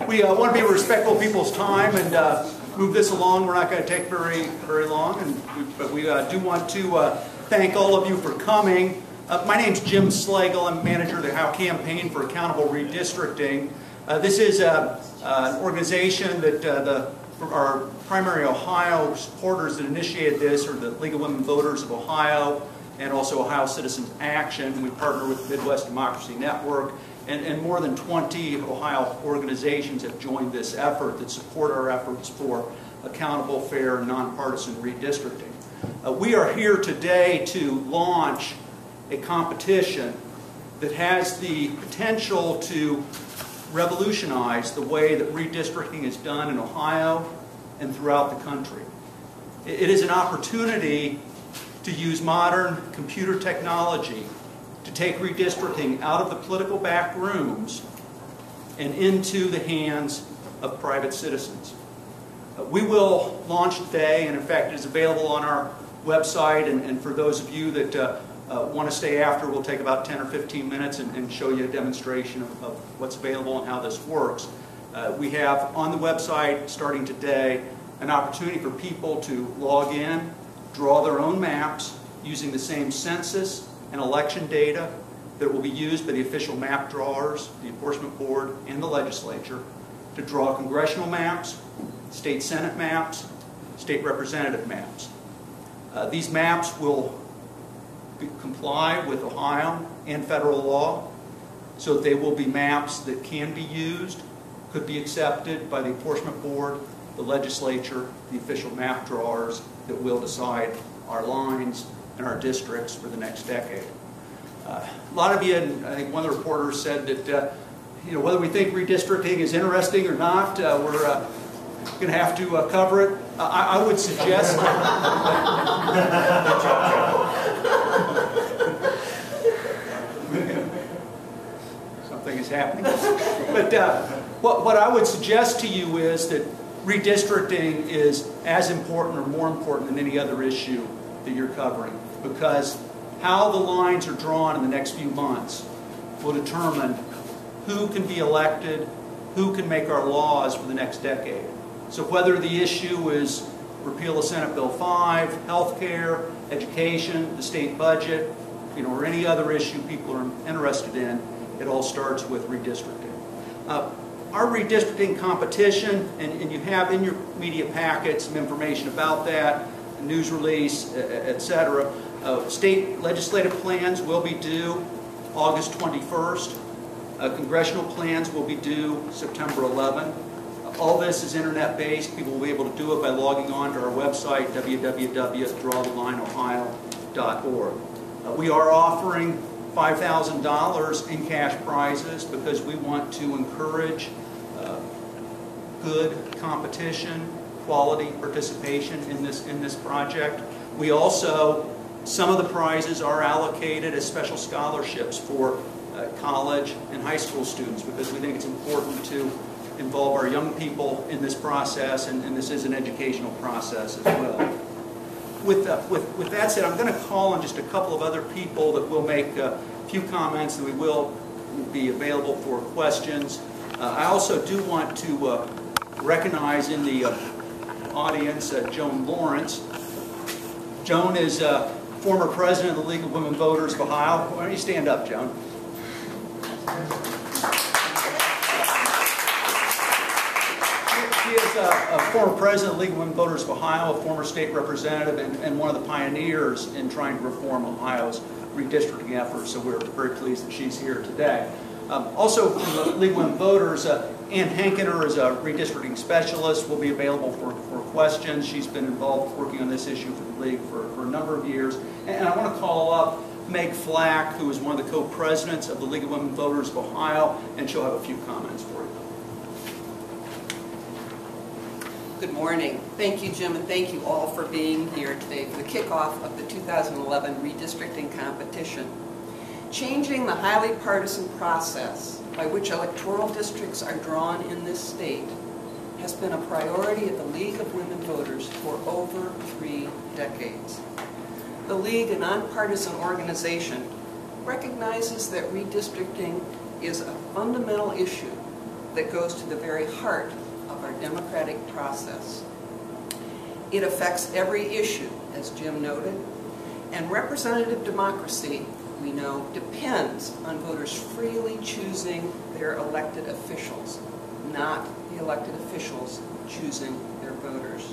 We want to be respectful of people's time and move this along. We're not going to take very long, but we do want to thank all of you for coming. My name's Jim Slagle. I'm manager of the House Campaign for Accountable Redistricting. This is an organization that our primary Ohio supporters that initiated this are the League of Women Voters of Ohio and also Ohio Citizens Action. We partner with the Midwest Democracy Network, and more than 20 Ohio organizations have joined this effort that support our efforts for accountable, fair, and nonpartisan redistricting. We are here today to launch a competition that has the potential to revolutionize the way that redistricting is done in Ohio and throughout the country. It is an opportunity to use modern computer technology to take redistricting out of the political back rooms and into the hands of private citizens. We will launch today, and in fact it is available on our website, and for those of you that want to stay after, we'll take about 10 or 15 minutes and show you a demonstration of what's available and how this works. We have on the website, starting today, an opportunity for people to log in, draw their own maps using the same census and election data that will be used by the official map drawers, the Enforcement Board, and the legislature to draw congressional maps, state Senate maps, state representative maps. These maps will comply with Ohio and federal law, so that they will be maps that can be used, could be accepted by the Enforcement Board, the legislature, the official map drawers that will decide our lines and our districts for the next decade. A lot of you, and I think one of the reporters said that whether we think redistricting is interesting or not, we're going to have to cover it. I would suggest something is happening. But what I would suggest to you is that redistricting is as important or more important than any other issue that you're covering, because how the lines are drawn in the next few months will determine who can be elected, who can make our laws for the next decade. So whether the issue is repeal of Senate Bill 5, health care, education, the state budget, or any other issue people are interested in, it all starts with redistricting. Our redistricting competition, and you have in your media packet some information about that, a news release, etc. State legislative plans will be due August 21st. Congressional plans will be due September 11. All this is internet-based. People will be able to do it by logging on to our website, www.drawthelineohio.org. We are offering $5,000 in cash prizes because we want to encourage good competition, quality participation in this project. We also, some of the prizes are allocated as special scholarships for college and high school students, because we think it's important to involve our young people in this process, and this is an educational process as well. With that said, I'm going to call on just a couple of other people that will make a few comments, and we will be available for questions. I also do want to recognize in the audience Joan Lawrence. Joan is former president of the League of Women Voters of Ohio. Why don't you stand up, Joan? She is a former president of the League of Women Voters of Ohio, a former state representative, and one of the pioneers in trying to reform Ohio's redistricting efforts, so we're very pleased that she's here today. Also from the League of Women Voters, Ann Hankener is a redistricting specialist, will be available for questions. She's been involved working on this issue for the League for a number of years. And I want to call up Meg Flack, who is one of the co-presidents of the League of Women Voters of Ohio, and she'll have a few comments for you. Good morning. Thank you, Jim, and thank you all for being here today for the kickoff of the 2011 redistricting competition. Changing the highly partisan process by which electoral districts are drawn in this state has been a priority of the League of Women Voters for over 3 decades. The League, a nonpartisan organization, recognizes that redistricting is a fundamental issue that goes to the very heart of our democratic process. It affects every issue, as Jim noted, and representative democracy, we know, depends on voters freely choosing their elected officials, not the elected officials choosing their voters.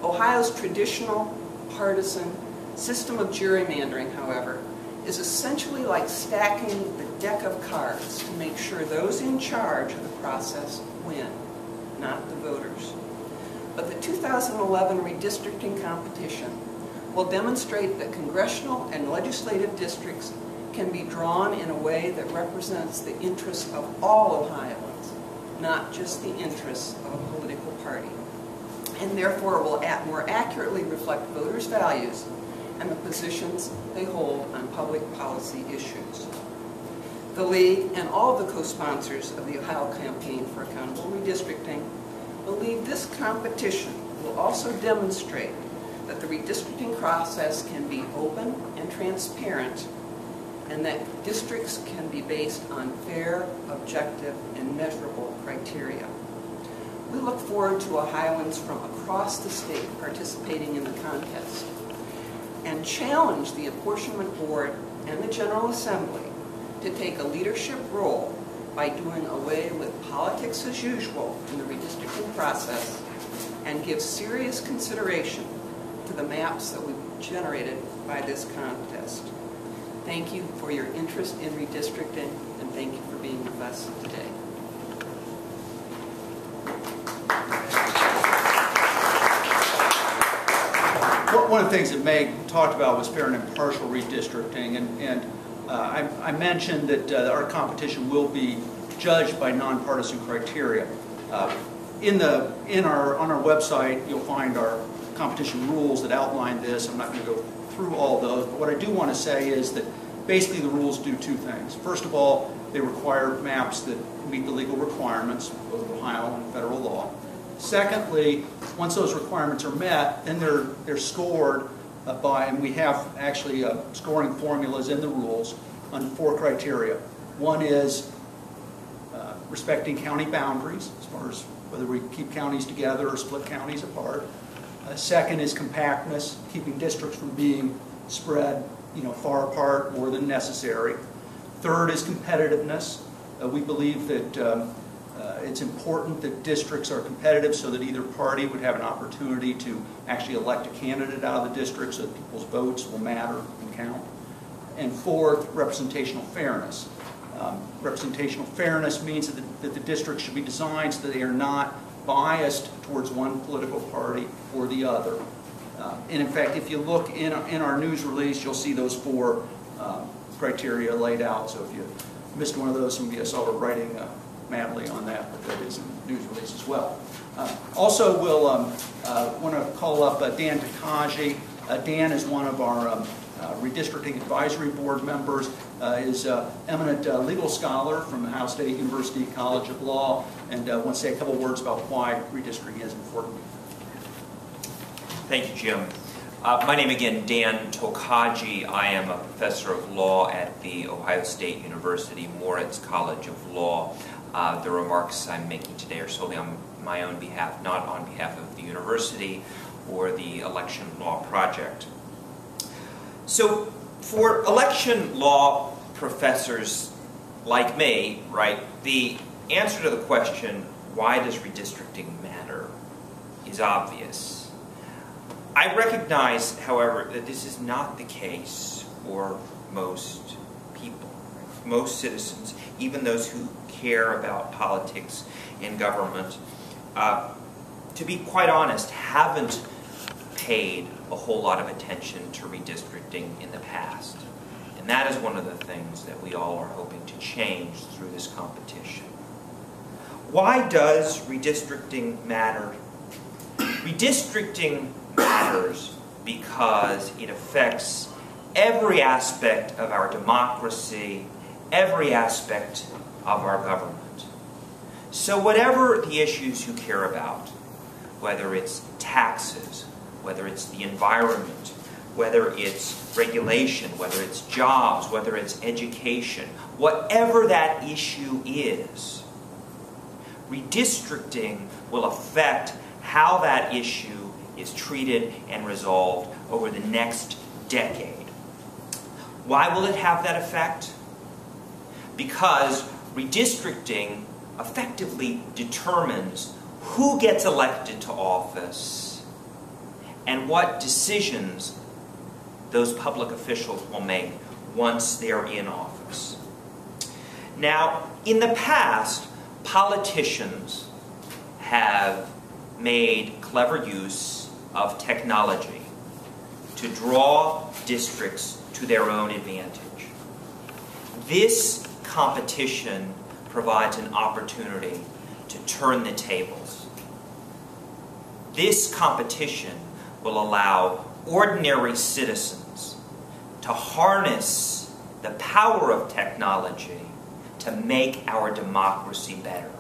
Ohio's traditional partisan system of gerrymandering, however, is essentially like stacking the deck of cards to make sure those in charge of the process win, not the voters. But the 2011 redistricting competition will demonstrate that congressional and legislative districts can be drawn in a way that represents the interests of all Ohioans, not just the interests of a political party, and therefore will more accurately reflect voters' values and the positions they hold on public policy issues. The League and all of the co-sponsors of the Ohio Campaign for Accountable Redistricting believe this competition will also demonstrate that the redistricting process can be open and transparent, and that districts can be based on fair, objective, and measurable criteria. We look forward to Ohioans from across the state participating in the contest and challenge the Apportionment Board and the General Assembly to take a leadership role by doing away with politics as usual in the redistricting process and give serious consideration to the maps that we've generated by this contest. Thank you for your interest in redistricting, and thank you for being with us today. One of the things that Meg talked about was fair and impartial redistricting, and I mentioned that our competition will be judged by nonpartisan criteria. On our website, you'll find our competition rules that outline this. I'm not going to go through all of those, but what I do want to say is that basically the rules do two things. First of all, they require maps that meet the legal requirements, both Ohio and federal law. Secondly, once those requirements are met, then they're scored by, and we have actually scoring formulas in the rules on 4 criteria. One is respecting county boundaries, as far as whether we keep counties together or split counties apart. Second is compactness, keeping districts from being spread far apart more than necessary. Third is competitiveness. We believe that it's important that districts are competitive so that either party would have an opportunity to actually elect a candidate out of the district so that people's votes will matter and count. And fourth, representational fairness. Representational fairness means that the districts should be designed so that they are not biased towards one political party or the other. And in fact, if you look in our news release, you'll see those 4 criteria laid out. So if you missed one of those, some of you saw we're writing madly on that, but that is in the news release as well. Also, we'll want to call up Dan Tokaji. Dan is one of our redistricting advisory board members, is an eminent legal scholar from the Ohio State University College of Law, and I want to say a couple words about why redistricting is important. Thank you, Jim. My name again, Dan Tokaji. I am a professor of law at the Ohio State University Moritz College of Law. The remarks I'm making today are solely on my own behalf, not on behalf of the university or the Election Law Project. So for election law professors like me, right, the answer to the question, why does redistricting matter, is obvious. I recognize, however, that this is not the case for most people, most citizens, even those who care about politics and government, to be quite honest, haven't paid a whole lot of attention to redistricting in the past. And that is one of the things that we all are hoping to change through this competition. Why does redistricting matter? Redistricting matters because it affects every aspect of our democracy, every aspect of our government. So whatever the issues you care about, whether it's taxes, whether it's the environment, whether it's regulation, whether it's jobs, whether it's education, whatever that issue is, redistricting will affect how that issue is treated and resolved over the next decade. Why will it have that effect? Because redistricting effectively determines who gets elected to office and what decisions those public officials will make once they're in office. Now, in the past, politicians have made clever use of technology to draw districts to their own advantage. This competition provides an opportunity to turn the tables. This competition will allow ordinary citizens to harness the power of technology to make our democracy better,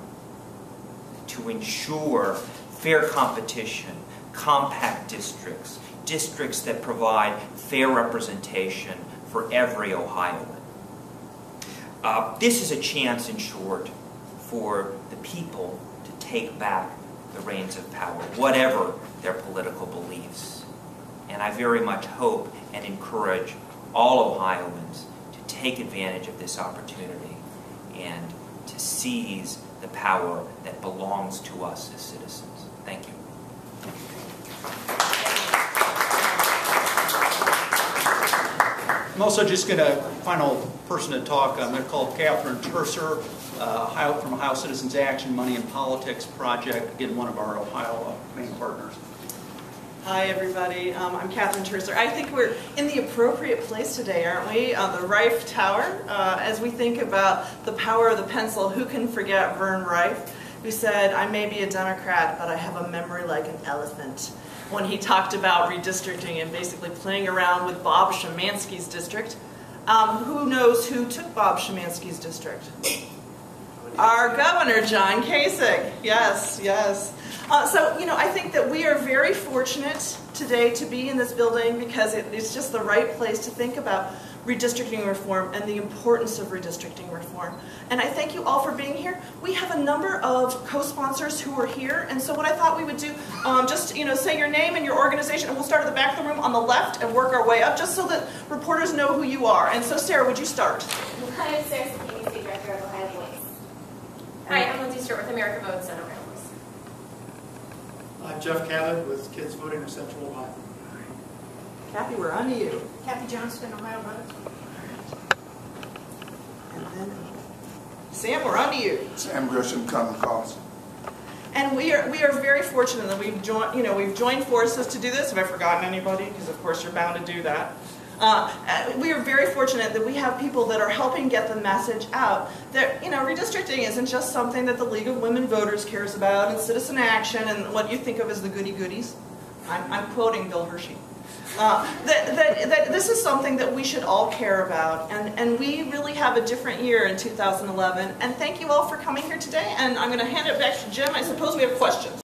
to ensure fair competition, compact districts, districts that provide fair representation for every Ohioan. This is a chance, in short, for the people to take back the reins of power, whatever their political beliefs. And I very much hope and encourage all Ohioans to take advantage of this opportunity and to seize the power that belongs to us as citizens. Thank you. I'm also just going to, final person to talk, I'm going to call Catherine Turcer, from Ohio Citizens Action Money and Politics Project, again, one of our Ohio main partners. Hi, everybody. I'm Catherine Turcer. I think we're in the appropriate place today, aren't we? On the Rife Tower. As we think about the power of the pencil, who can forget Vern Rife, who said, "I may be a Democrat, but I have a memory like an elephant," when he talked about redistricting and basically playing around with Bob Szymanski's district. Who knows who took Bob Szymanski's district? Our governor, John Kasich. Yes, yes. So, you know, I think that we are very fortunate today to be in this building because it's just the right place to think about redistricting reform and the importance of redistricting reform. And I thank you all for being here. We have a number of co-sponsors who are here, and so what I thought we would do, just, you know, say your name and your organization, and we'll start at the back of the room on the left and work our way up just so that reporters know who you are. And so, Sarah, would you start? I'm Sarah Sapini, State Director of Ohio Voice. Hi, I'm Lindsay Stewart with America Votes Center Rams. I'm Jeff Cabot with Kids Voting in Central Ohio. Kathy, we're on to you. Kathy Johnston, Ohio Votes. And then Sam, we're on to you. Sam Grisham, Common Cause. And we are very fortunate that we've joined forces to do this. Have I forgotten anybody? Because of course you're bound to do that. We are very fortunate that we have people that are helping get the message out that, you know, redistricting isn't just something that the League of Women Voters cares about and Citizen Action and what you think of as the goody-goodies. I'm quoting Bill Hershey. That this is something that we should all care about, and we really have a different year in 2011. And thank you all for coming here today, and I'm going to hand it back to Jim. I suppose we have questions.